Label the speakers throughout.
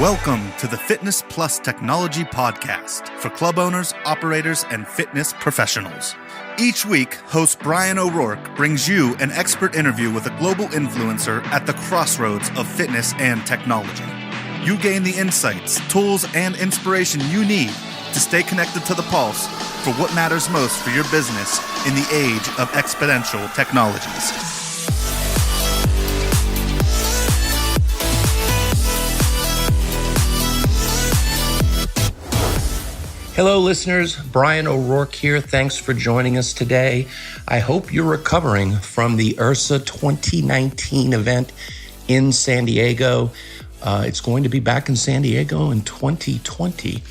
Speaker 1: Welcome to the Fitness Plus Technology Podcast for club owners, operators, and fitness professionals. Each week, host Bryan O'Rourke brings you an expert interview with a global influencer at the crossroads of fitness and technology. You gain the insights, tools, and inspiration you need to stay connected to the pulse for what matters most for your business in the age of exponential technologies.
Speaker 2: Hello, listeners. Bryan O'Rourke here. Thanks for joining us today. I hope you're recovering from the IRSA 2019 event in San Diego. It's going to be back in San Diego in 2020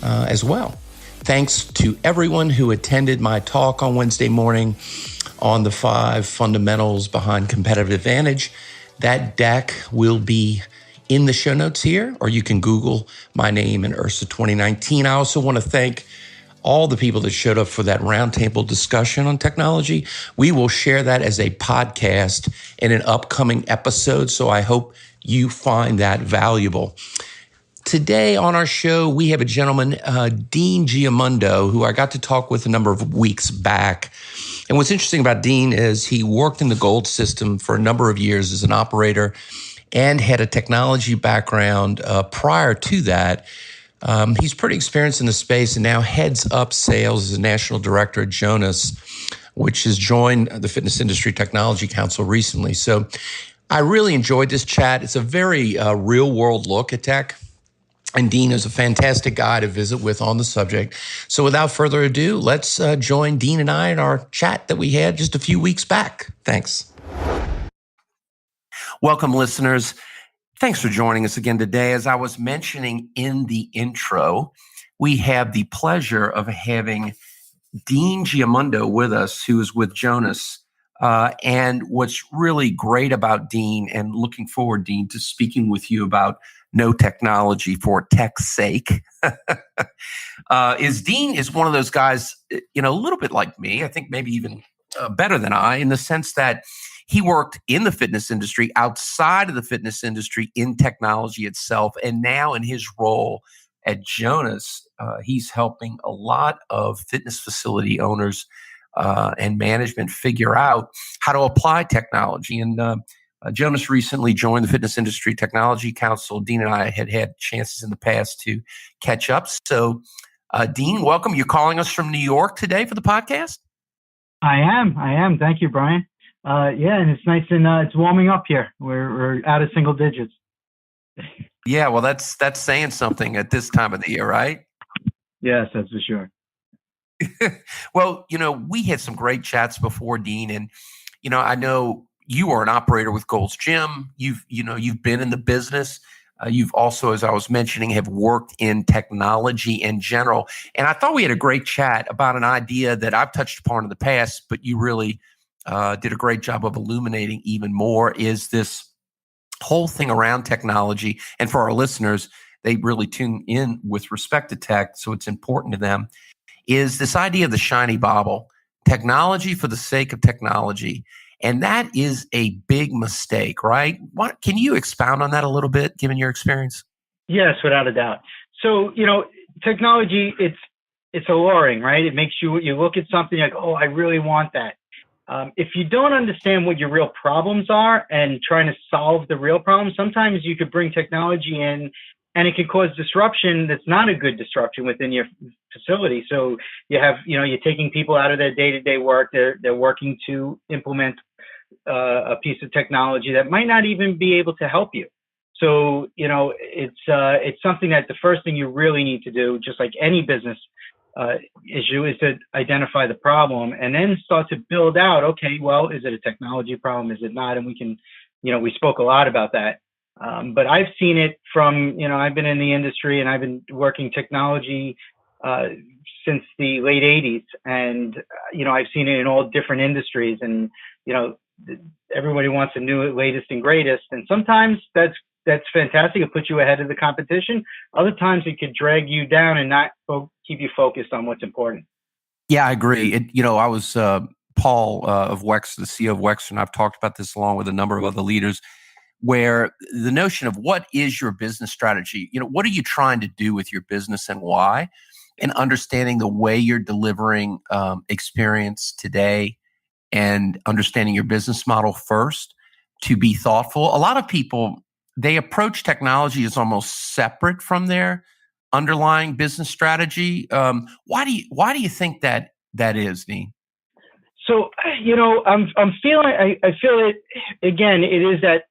Speaker 2: as well. Thanks to everyone who attended my talk on Wednesday morning on the 5 fundamentals behind competitive advantage. That deck will be in the show notes here, or you can Google my name and IRSA 2019. I also want to thank all the people that showed up for that roundtable discussion on technology. We will share that as a podcast in an upcoming episode, so I hope you find that valuable. Today on our show, we have a gentleman, Dean Giamundo, who I got to talk with a number of weeks back. And what's interesting about Dean is he worked in the gold system for a number of years as an operator and had a technology background prior to that. He's pretty experienced in the space and now heads up sales as a national director at Jonas, which has joined the Fitness Industry Technology Council recently. So I really enjoyed this chat. It's a very real-world look at tech. And Dean is a fantastic guy to visit with on the subject. So without further ado, let's join Dean and I in our chat that we had just a few weeks back. Thanks. Welcome, listeners. Thanks for joining us again today. As I was mentioning in the intro, we have the pleasure of having Dean Giamundo with us, who is with Jonas. And what's really great about Dean, and looking forward, Dean, to speaking with you about no technology for tech's sake, is Dean is one of those guys, a little bit like me, I think maybe even better than I, in the sense that he worked in the fitness industry, outside of the fitness industry, in technology itself. And now in his role at Jonas, he's helping a lot of fitness facility owners and management figure out how to apply technology. And Jonas recently joined the Fitness Industry Technology Council. Dean and I had chances in the past to catch up. So, Dean, welcome. You're calling us from New York today for the podcast?
Speaker 3: I am. Thank you, Bryan. And it's nice and it's warming up here. We're out of single digits.
Speaker 2: Yeah, well, that's saying something at this time of the year, right?
Speaker 3: Yes, that's for sure.
Speaker 2: Well, we had some great chats before, Dean, and I know you are an operator with Gold's Gym. You've been in the business. You've also, as I was mentioning, have worked in technology in general. And I thought we had a great chat about an idea that I've touched upon in the past, but you really did a great job of illuminating even more, is this whole thing around technology. And for our listeners, they really tune in with respect to tech, so it's important to them, is this idea of the shiny bauble, technology for the sake of technology. And that is a big mistake, right? Can you expound on that a little bit, given your experience?
Speaker 3: Yes, without a doubt. So, technology, it's alluring, right? It makes you look at something like, oh, I really want that. If you don't understand what your real problems are and trying to solve the real problem, sometimes you could bring technology in and it can cause disruption that's not a good disruption within your facility. So you have, you're taking people out of their day-to-day work. They're working to implement a piece of technology that might not even be able to help you. So, it's something that the first thing you really need to do, just like any business issue, is to identify the problem and then start to build out, okay, well, is it a technology problem? Is it not? And we can, we spoke a lot about that. But I've seen it from, I've been in the industry and I've been working technology since the late 80s. And, I've seen it in all different industries. And, everybody wants the new, latest and greatest. And sometimes that's fantastic. It puts you ahead of the competition. Other times it could drag you down and not keep you focused on what's important.
Speaker 2: Yeah, I agree. I was Paul of Wexner, the CEO of Wexner, and I've talked about this along with a number of other leaders. where the notion of what is your business strategy, what are you trying to do with your business and why, and understanding the way you're delivering experience today and understanding your business model first to be thoughtful. A lot of people, they approach technology as almost separate from their underlying business strategy. Why do you think that is, Dean?
Speaker 3: So, I'm feeling, I feel it again. It is that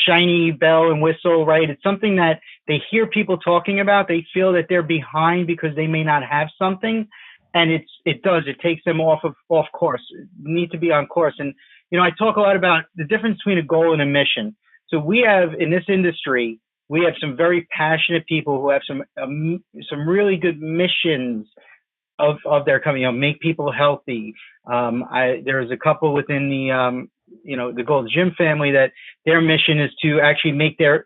Speaker 3: shiny bell and whistle, right? It's something that they hear people talking about. They feel that they're behind because they may not have something, and it takes them off course. You need to be on course. And I talk a lot about the difference between a goal and a mission. So we have in this industry, we have some very passionate people who have some really good missions of their company, make people healthy. There's a couple within the Gold's Gym family that their mission is to actually make their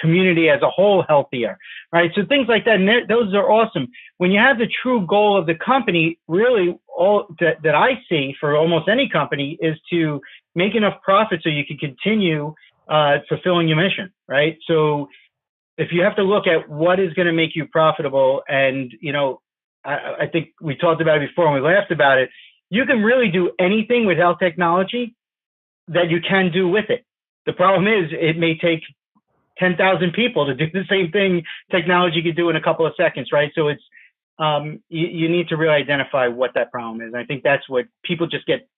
Speaker 3: community as a whole healthier, right? So things like that, and those are awesome. When you have the true goal of the company, really all that I see for almost any company is to make enough profit so you can continue fulfilling your mission, right? So if you have to look at what is going to make you profitable, and I think we talked about it before and we laughed about it. You can really do anything with health technology that you can do with it. The problem is it may take 10,000 people to do the same thing technology could do in a couple of seconds, right? So it's you need to really identify what that problem is. And I think that's what people just get,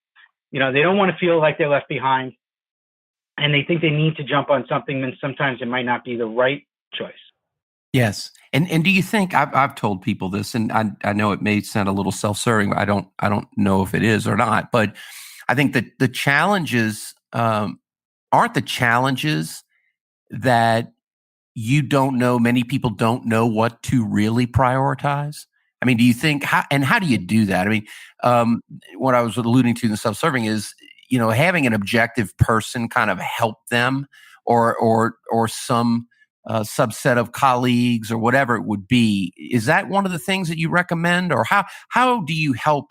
Speaker 3: they don't want to feel like they're left behind, and they think they need to jump on something, and sometimes it might not be the right choice.
Speaker 2: Yes. And do you think, I've told people this, and I know it may sound a little self-serving. I don't know if it is or not, but I think that the challenges aren't the challenges that many people don't know what to really prioritize. I mean, do you think, how do you do that? I mean, what I was alluding to in the self-serving is, having an objective person kind of help them or some subset of colleagues or whatever it would be. Is that one of the things that you recommend, or how do you help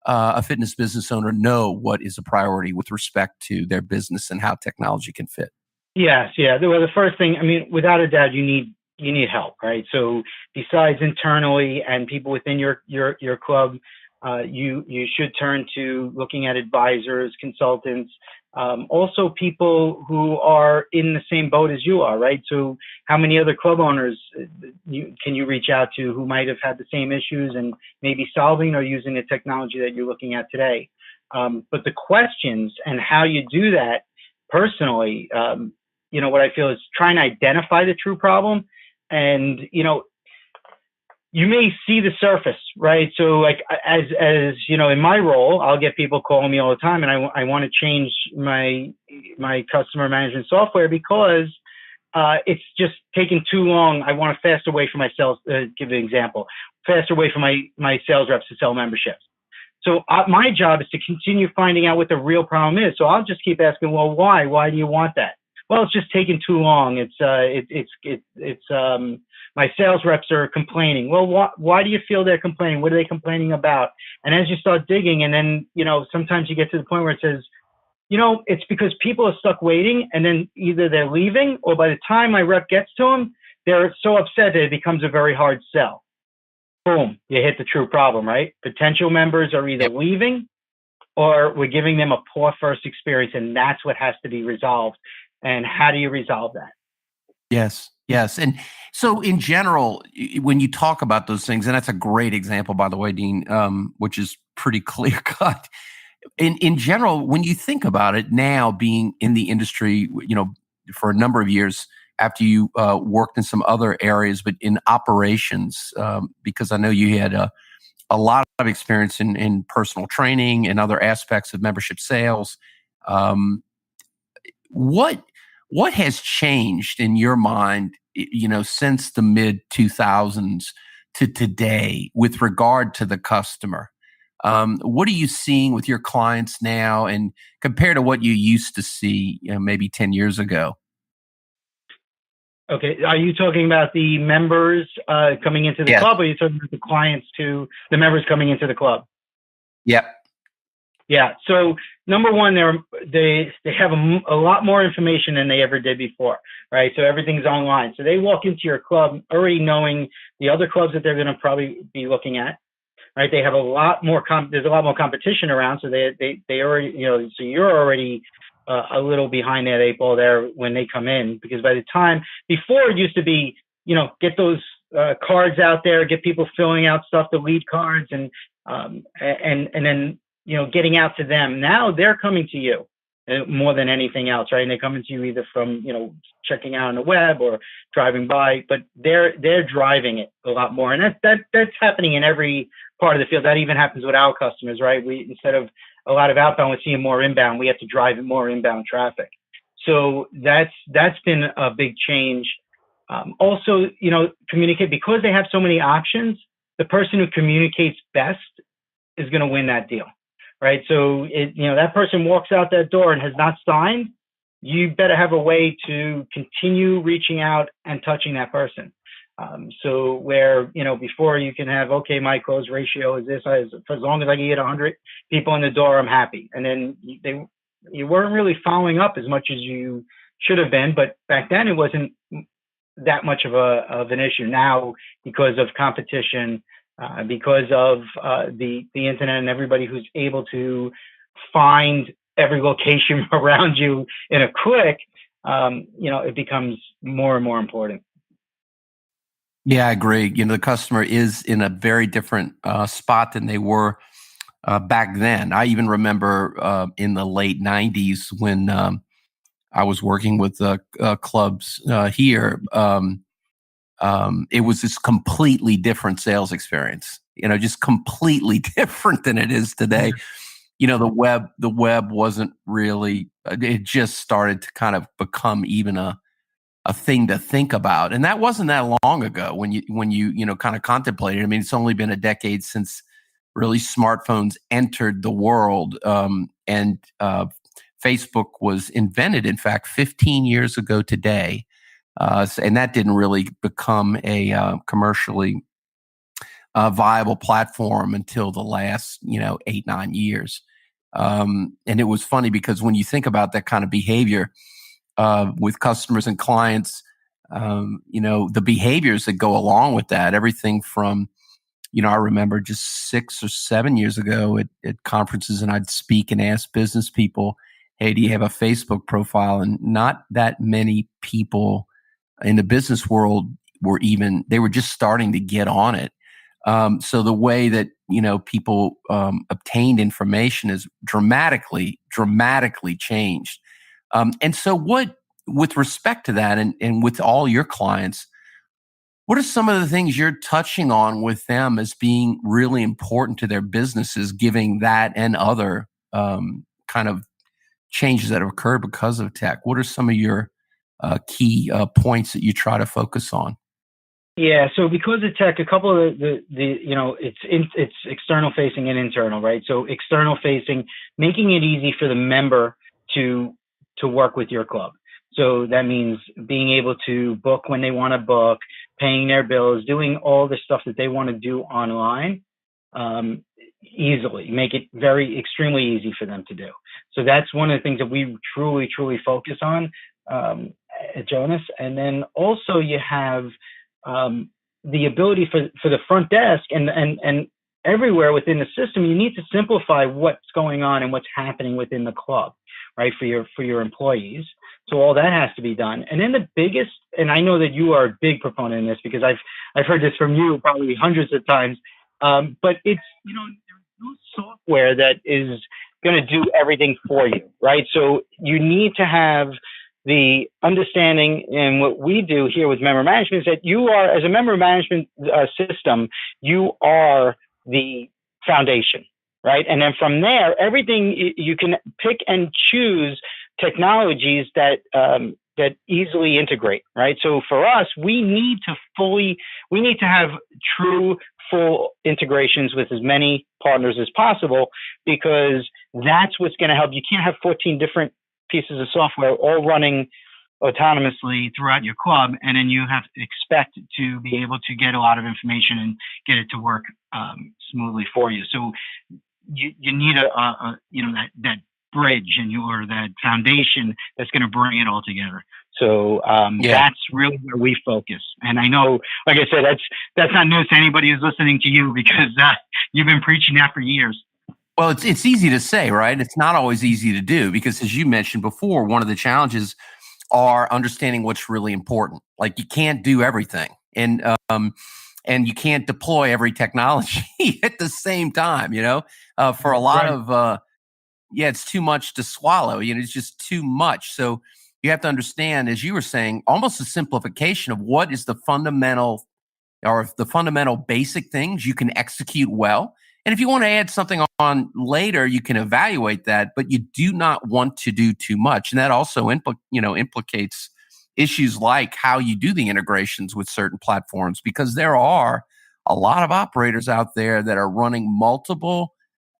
Speaker 2: a fitness business owner know what is a priority with respect to their business and how technology can fit?
Speaker 3: Yes, yeah. Well, the first thing, without a doubt, you need help, right? So besides internally and people within your club, you should turn to looking at advisors, consultants, also people who are in the same boat as you are, right? So how many other club owners can you reach out to who might have had the same issues and maybe solving or using the technology that you're looking at today? But the questions and how you do that personally, what I feel is trying to identify the true problem. And, you may see the surface, right? So like, as in my role, I'll get people calling me all the time, and I want to change my customer management software because it's just taking too long. I want a faster way for my sales, give an example, faster way for my sales reps to sell memberships. So my job is to continue finding out what the real problem is. So I'll just keep asking, well, why? Why do you want that? Well, it's just taking too long. It's my sales reps are complaining. Well, why do you feel they're complaining? What are they complaining about? And as you start digging, and then, sometimes you get to the point where it says, it's because people are stuck waiting, and then either they're leaving, or by the time my rep gets to them, they're so upset that it becomes a very hard sell. Boom, you hit the true problem, right? Potential members are either leaving or we're giving them a poor first experience, and that's what has to be resolved. And how do you resolve that?
Speaker 2: Yes. And so in general, when you talk about those things, and that's a great example, by the way, Dean, which is pretty clear cut. In general, when you think about it now, being in the industry, for a number of years after you worked in some other areas, but in operations, because I know you had a lot of experience in personal training and other aspects of membership sales. What has changed in your mind, since the mid 2000s to today with regard to the customer? What are you seeing with your clients now, and compared to what you used to see, maybe 10 years ago?
Speaker 3: Okay. Are you talking about the members coming into the club, or are you talking about the clients to the members coming into the club?
Speaker 2: Yep.
Speaker 3: Yeah. So number one, they have a lot more information than they ever did before, right? So everything's online. So they walk into your club already knowing the other clubs that they're going to probably be looking at, right? They have a lot more there's a lot more competition around, so they already, so you're already a little behind that eight ball there when they come in, because by the time before it used to be, get those cards out there, get people filling out stuff, the lead cards, and then getting out to them. Now they're coming to you more than anything else, right? And they're coming to you either from checking out on the web or driving by, but they're driving it a lot more, and that's happening in every part of the field. That even happens with our customers, right? We, instead of a lot of outbound, we're seeing more inbound. We have to drive more inbound traffic. So that's been a big change. Also, communicate, because they have so many options. The person who communicates best is going to win that deal, right? So that person walks out that door and has not signed. You better have a way to continue reaching out and touching that person. So where, before you can have, okay, my close ratio is this, for as long as I can get 100 people in the door, I'm happy. And then you weren't really following up as much as you should have been, but back then it wasn't that much of an issue. Now, because of competition, because of the internet and everybody who's able to find every location around you in a click, it becomes more and more important.
Speaker 2: Yeah, I agree. The customer is in a very different spot than they were back then. I even remember in the late 90s when I was working with clubs here. It was this completely different sales experience, just completely different than it is today. The web wasn't really, it just started to kind of become even a thing to think about. And that wasn't that long ago when you kind of contemplated. I mean, it's only been a decade since really smartphones entered the world. And Facebook was invented, in fact, 15 years ago today. And that didn't really become a commercially viable platform until the last, 8-9 years. And it was funny because when you think about that kind of behavior with customers and clients, the behaviors that go along with that, everything from, I remember just 6 or 7 years ago at conferences, and I'd speak and ask business people, hey, do you have a Facebook profile? And not that many people in the business world they were just starting to get on it. So the way that, people obtained information is dramatically changed. And so with respect to that and with all your clients, what are some of the things you're touching on with them as being really important to their businesses, giving that and other kind of changes that have occurred because of tech? What are some of your key points that you try to focus on?
Speaker 3: Yeah, so because of tech, a couple of it's external facing and internal, right? So external facing, making it easy for the member to work with your club. So that means being able to book when they want to book, paying their bills, doing all the stuff that they want to do online easily, make it extremely easy for them to do. So that's one of the things that we truly, truly focus on at Jonas. And then also you have the ability for the front desk and everywhere within the system, you need to simplify what's going on and what's happening within the club, right? For your employees. So all that has to be done. And then the biggest, and I know that you are a big proponent in this because I've heard this from you probably hundreds of times, but it's, there's no software that is going to do everything for you, right? So you need to have the understanding, and what we do here with member management is that you are, as a member management system, you are the foundation, right? And then from there, everything you can pick and choose technologies that easily integrate, right? So for us, we need to have true full integrations with as many partners as possible, because that's what's going to help. You can't have 14 different pieces of software all running autonomously throughout your club, and then you have to expect to be able to get a lot of information and get it to work smoothly for you. So you need that bridge or that foundation that's going to bring it all together. So that's really where we focus. And I know, like I said, that's not news to anybody who's listening to you, because you've been preaching that for years.
Speaker 2: Well, it's easy to say, right? It's not always easy to do, because as you mentioned before, one of the challenges are understanding what's really important. Like, you can't do everything, and you can't deploy every technology at the same time. For a lot of it's too much to swallow. It's just too much. So you have to understand, as you were saying, almost a simplification of what is the fundamental basic things you can execute well. And if you want to add something on later, you can evaluate that, but you do not want to do too much. And that also implicates issues like how you do the integrations with certain platforms, because there are a lot of operators out there that are running multiple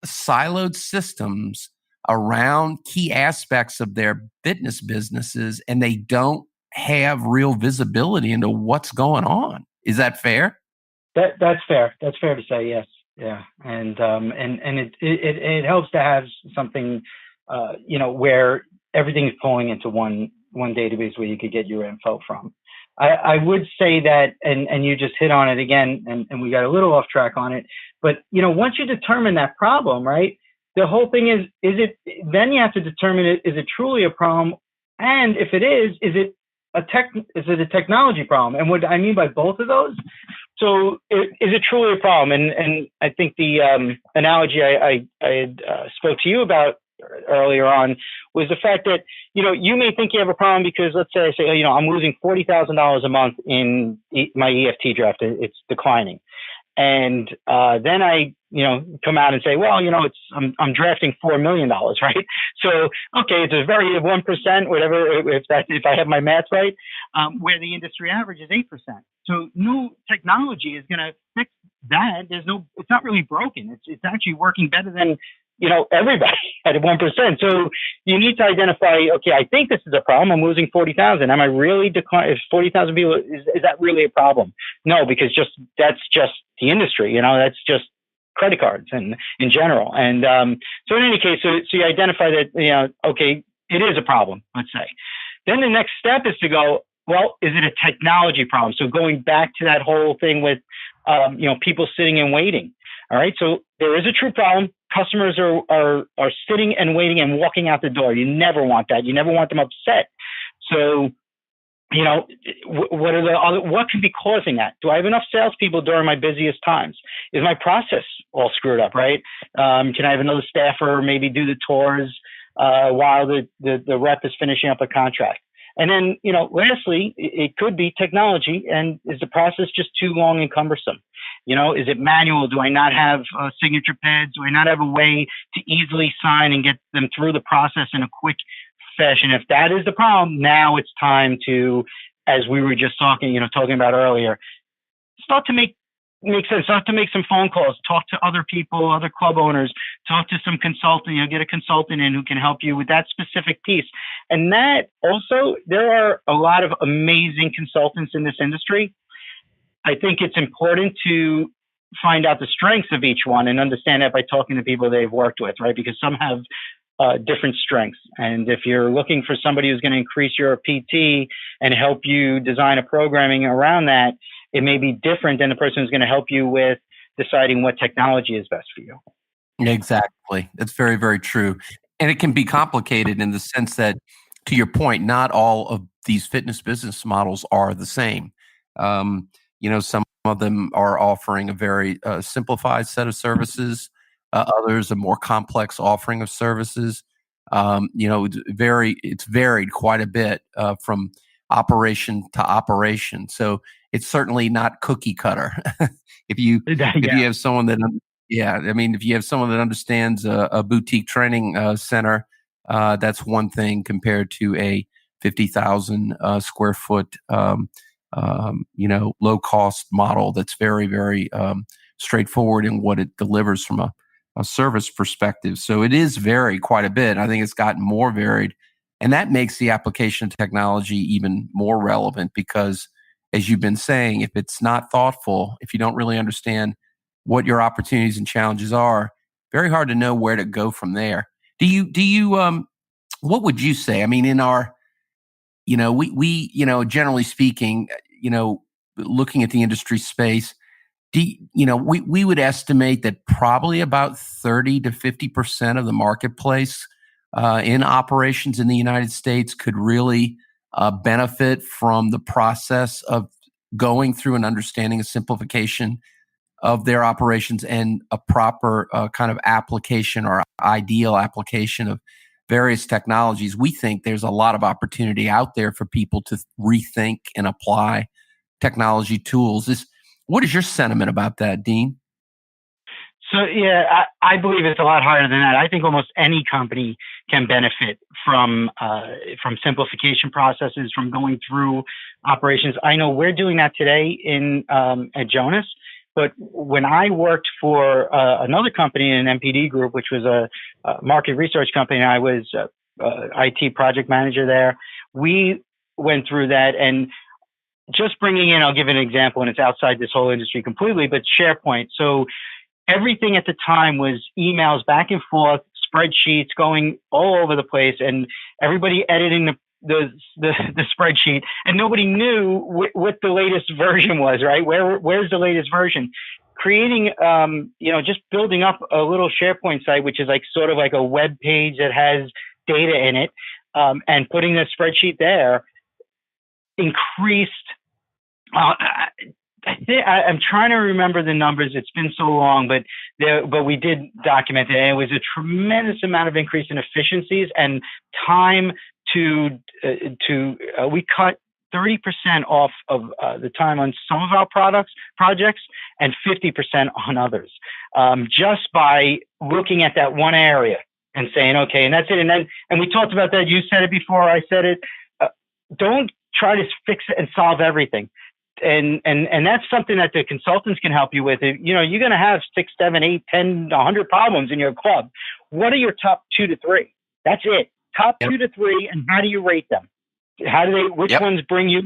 Speaker 2: siloed systems around key aspects of their fitness businesses, and they don't have real visibility into what's going on. Is that fair?
Speaker 3: That's fair. That's fair to say, yes. Yeah. And it helps to have something, where everything is pulling into one database where you could get your info from. I would say that, and you just hit on it again, and we got a little off track on it, but, once you determine that problem, right, the whole thing is it, then you have to determine is it truly a problem? And if it is it a technology problem? And what I mean by both of those, so is it truly a problem? And I think the analogy I had spoke to you about earlier on was the fact that, you may think you have a problem because, let's say I say, I'm losing $40,000 a month in my EFT draft. It's declining. And then I, come out and say, well, I'm drafting $4 million, right? So, okay, it's a very 1%, whatever, if I have my math right, where the industry average is 8%. So new technology is going to fix that. It's not really broken. It's actually working better than, everybody at 1%. So you need to identify, okay, I think this is a problem. I'm losing 40,000. Am I really declining? If 40,000 people, is that really a problem? No, because that's just the industry, that's just credit cards and in general. And so in any case, so you identify that, okay, it is a problem, let's say. Then the next step is to go, well, is it a technology problem? So going back to that whole thing with, people sitting and waiting. All right. So there is a true problem. Customers are sitting and waiting and walking out the door. You never want that. You never want them upset. So, what could be causing that? Do I have enough salespeople during my busiest times? Is my process all screwed up, right? Can I have another staffer maybe do the tours while the rep is finishing up a contract? And then, lastly, it could be technology. And is the process just too long and cumbersome? Is it manual? Do I not have signature pads? Do I not have a way to easily sign and get them through the process in a quick fashion? If that is the problem, now it's time to, as we were just talking about earlier, start to make sense. Start to make some phone calls, talk to other people, other club owners, talk to some consultant, get a consultant in who can help you with that specific piece. And that also, there are a lot of amazing consultants in this industry. I think it's important to find out the strengths of each one and understand that by talking to people they've worked with, right? Because some have different strengths. And if you're looking for somebody who's going to increase your PT and help you design a programming around that, it may be different than the person who's going to help you with deciding what technology is best for you.
Speaker 2: Exactly. That's very, very true. And it can be complicated in the sense that, to your point, not all of these fitness business models are the same. Some of them are offering a very simplified set of services. Others a more complex offering of services. It's varied quite a bit from operation to operation. So it's certainly not cookie cutter. If you have someone that, if you have someone that understands a boutique training center, that's one thing compared to a 50,000 square foot, low cost model that's very, very straightforward in what it delivers from a service perspective. So it is varied quite a bit. I think it's gotten more varied, and that makes the application of technology even more relevant because, as you've been saying, if it's not thoughtful, if you don't really understand what your opportunities and challenges are, very hard to know where to go from there. What would you say? I mean, in our, we generally speaking, looking at the industry space, we would estimate that probably about 30 to 50% of the marketplace in operations in the United States could really benefit from the process of going through and understanding a simplification of their operations and a proper kind of application or ideal application of various technologies. We think there's a lot of opportunity out there for people to rethink and apply technology tools. What is your sentiment about that, Dean?
Speaker 3: So, yeah, I believe it's a lot higher than that. I think almost any company can benefit from simplification processes, from going through operations. I know we're doing that today at Jonas, but when I worked for another company in an MPD group, which was a market research company, and I was IT project manager there, we went through that. And just bringing in, I'll give an example, and it's outside this whole industry completely, but SharePoint. So everything at the time was emails back and forth, spreadsheets going all over the place, and everybody editing the spreadsheet, and nobody knew what the latest version was, right? Where's the latest version? Creating, just building up a little SharePoint site, which is like sort of like a web page that has data in it, and putting the spreadsheet there increased. I'm trying to remember the numbers. It's been so long, but we did document it. And it was a tremendous amount of increase in efficiencies and time we cut 30% off of the time on some of our projects and 50% on others, just by looking at that one area and saying, okay, and that's it. And we talked about that. You said it before I said it. Don't try to fix it and solve everything. And that's something that the consultants can help you with. You're going to have 6, 7, 8, 10, 100 problems in your club. What are your top 2 to 3? That's it. Top 2 to 3, and how do you rate them? Which ones can bring you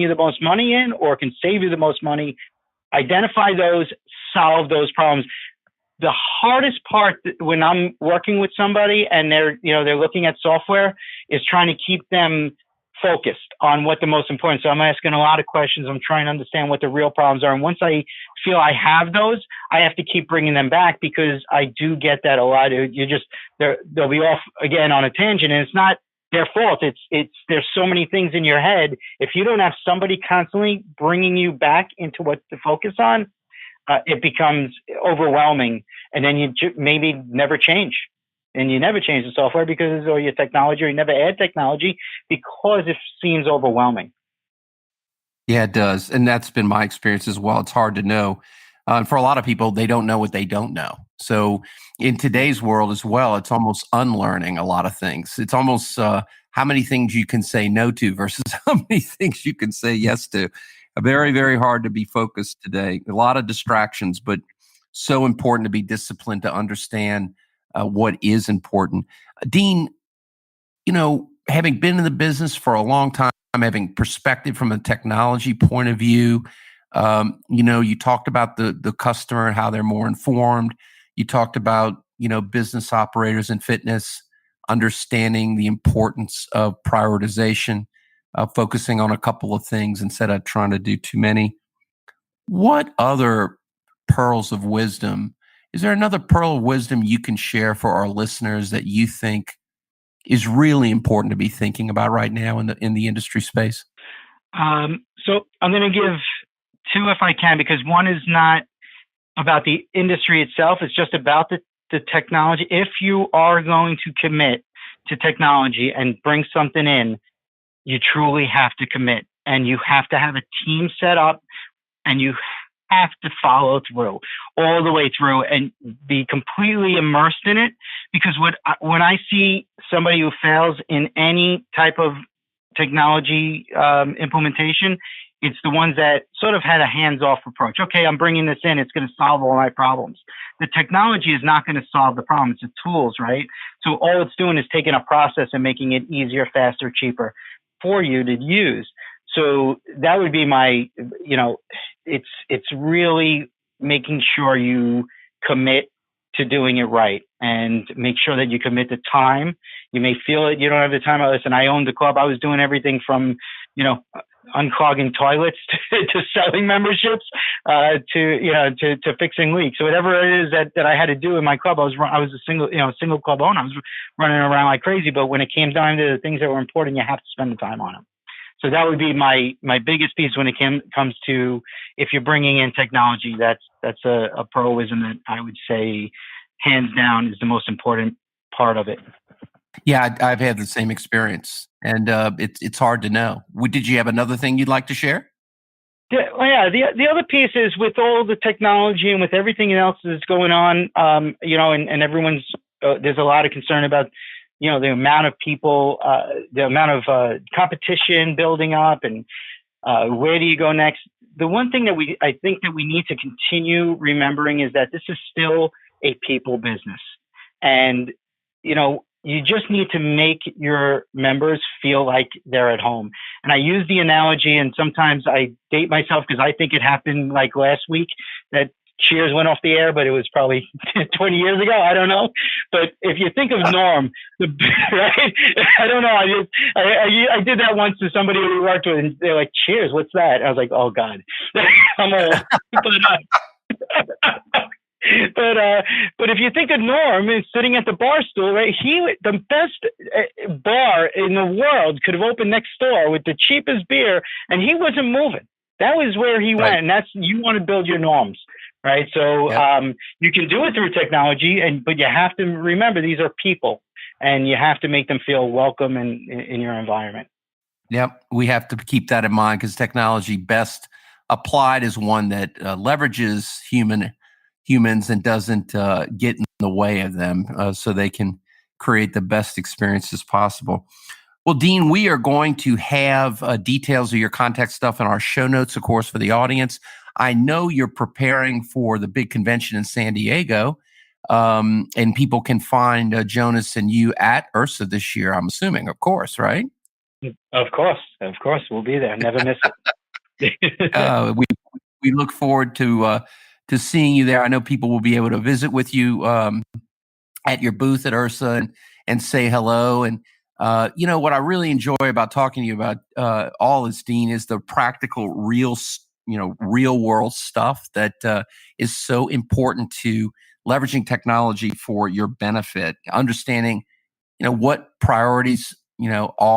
Speaker 3: the most money in, or can save you the most money? Identify those, solve those problems. The hardest part when I'm working with somebody and they're looking at software is trying to keep them focused on what the most important. So I'm asking a lot of questions. I'm trying to understand what the real problems are. And once I feel I have those, I have to keep bringing them back, because I do get that a lot. They'll be off again on a tangent, and it's not their fault. It's there's so many things in your head. If you don't have somebody constantly bringing you back into what to focus on, it becomes overwhelming, and then you maybe never change. And you never change the software or your technology, or you never add technology because it seems overwhelming.
Speaker 2: Yeah, it does. And that's been my experience as well. It's hard to know. For a lot of people, they don't know what they don't know. So in today's world as well, it's almost unlearning a lot of things. It's almost how many things you can say no to versus how many things you can say yes to. Very, very hard to be focused today. A lot of distractions, but so important to be disciplined to understand what is important. Dean, having been in the business for a long time, having perspective from a technology point of view, you talked about the customer and how they're more informed. You talked about, business operators in fitness, understanding the importance of prioritization, focusing on a couple of things instead of trying to do too many. What other pearls of wisdom? Is there another pearl of wisdom you can share for our listeners that you think is really important to be thinking about right now in the industry space?
Speaker 3: So I'm going to give 2 if I can, because one is not about the industry itself. It's just about the technology. If you are going to commit to technology and bring something in, you truly have to commit, and you have to have a team set up, and you have to follow through all the way through and be completely immersed in it. Because when I see somebody who fails in any type of technology implementation, it's the ones that sort of had a hands-off approach. Okay, I'm bringing this in. It's going to solve all my problems. The technology is not going to solve the problem. It's the tools, right? So all it's doing is taking a process and making it easier, faster, cheaper for you to use. So that would be my, it's really making sure you commit to doing it right, and make sure that you commit the time. You may feel that you don't have the time. Listen, I owned the club. I was doing everything from, unclogging toilets to selling memberships, to fixing leaks. So whatever it is that I had to do in my club, I was a single club owner. I was running around like crazy. But when it came down to the things that were important, you have to spend the time on them. So that would be my biggest piece when it comes to, if you're bringing in technology. That's a proism that I would say, hands down, is the most important part of it.
Speaker 2: Yeah, I've had the same experience, and it's hard to know. Did you have another thing you'd like to share?
Speaker 3: Yeah. The other piece is, with all the technology and with everything else that's going on, and everyone's there's a lot of concern about, the amount of people, the amount of competition building up, and where do you go next? The one thing that I think that we need to continue remembering is that this is still a people business, and you just need to make your members feel like they're at home. And I use the analogy, and sometimes I date myself because I think it happened like last week that Cheers went off the air, but it was probably 20 years ago. I don't know. But if you think of Norm, right? I don't know. I did that once to somebody we worked with, and they're like, "Cheers, what's that?" I was like, "Oh God, I'm old." But if you think of Norm is sitting at the bar stool, right? The best bar in the world could have opened next door with the cheapest beer, and he wasn't moving. That was where he went, and you want to build your norms, right? So you can do it through technology, but you have to remember these are people, and you have to make them feel welcome in your environment.
Speaker 2: Yep, we have to keep that in mind, because technology best applied is one that leverages humans and doesn't get in the way of them, so they can create the best experiences possible. Well, Dean, we are going to have details of your contact stuff in our show notes, of course, for the audience. I know you're preparing for the big convention in San Diego, and people can find Jonas and you at URSA this year, I'm assuming, of course, right?
Speaker 3: Of course. We'll be there. Never miss it.
Speaker 2: We look forward to seeing you there. I know people will be able to visit with you at your booth at URSA and say hello. And what I really enjoy about talking to you about all this, Dean, is the practical, real world stuff that is so important to leveraging technology for your benefit. Understanding, what priorities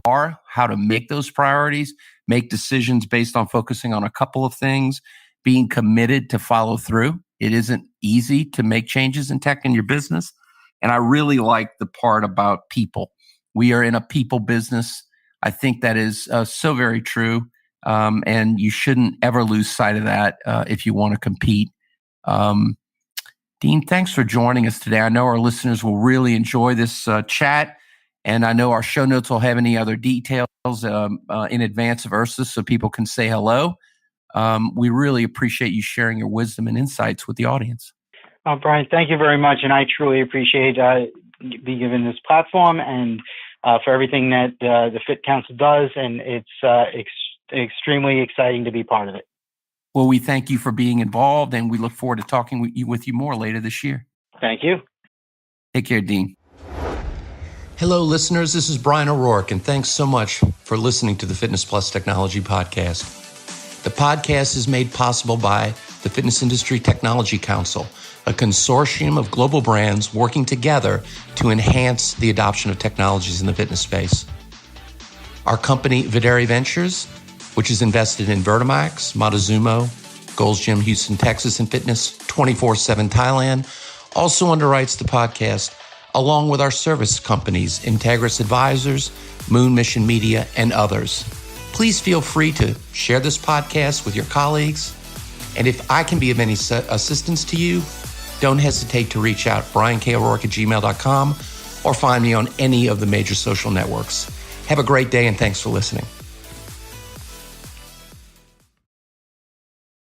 Speaker 2: are, how to make those priorities, make decisions based on focusing on a couple of things, being committed to follow through. It isn't easy to make changes in tech in your business. And I really like the part about people. We are in a people business. I think that is so very true. And you shouldn't ever lose sight of that if you want to compete. Dean, thanks for joining us today. I know our listeners will really enjoy this chat. And I know our show notes will have any other details in advance of URSA, so people can say hello. We really appreciate you sharing your wisdom and insights with the audience.
Speaker 3: Oh, Bryan, thank you very much. And I truly appreciate being given this platform and for everything that the Fit Council does. And it's extremely exciting to be part of it.
Speaker 2: Well, we thank you for being involved, and we look forward to talking with you more later this year.
Speaker 3: Thank you.
Speaker 2: Take care, Dean. Hello, listeners. This is Bryan O'Rourke, and thanks so much for listening to the Fitness Plus Technology Podcast. The podcast is made possible by the Fitness Industry Technology Council, a consortium of global brands working together to enhance the adoption of technologies in the fitness space. Our company, Videri Ventures, which is invested in Vertimax, Montezuma, Gold's Gym, Houston, Texas, and Fitness 24/7 Thailand, also underwrites the podcast, along with our service companies, Integris Advisors, Moon Mission Media, and others. Please feel free to share this podcast with your colleagues. And if I can be of any assistance to you, don't hesitate to reach out, bryanko'rourke@gmail.com, or find me on any of the major social networks. Have a great day, and thanks for listening.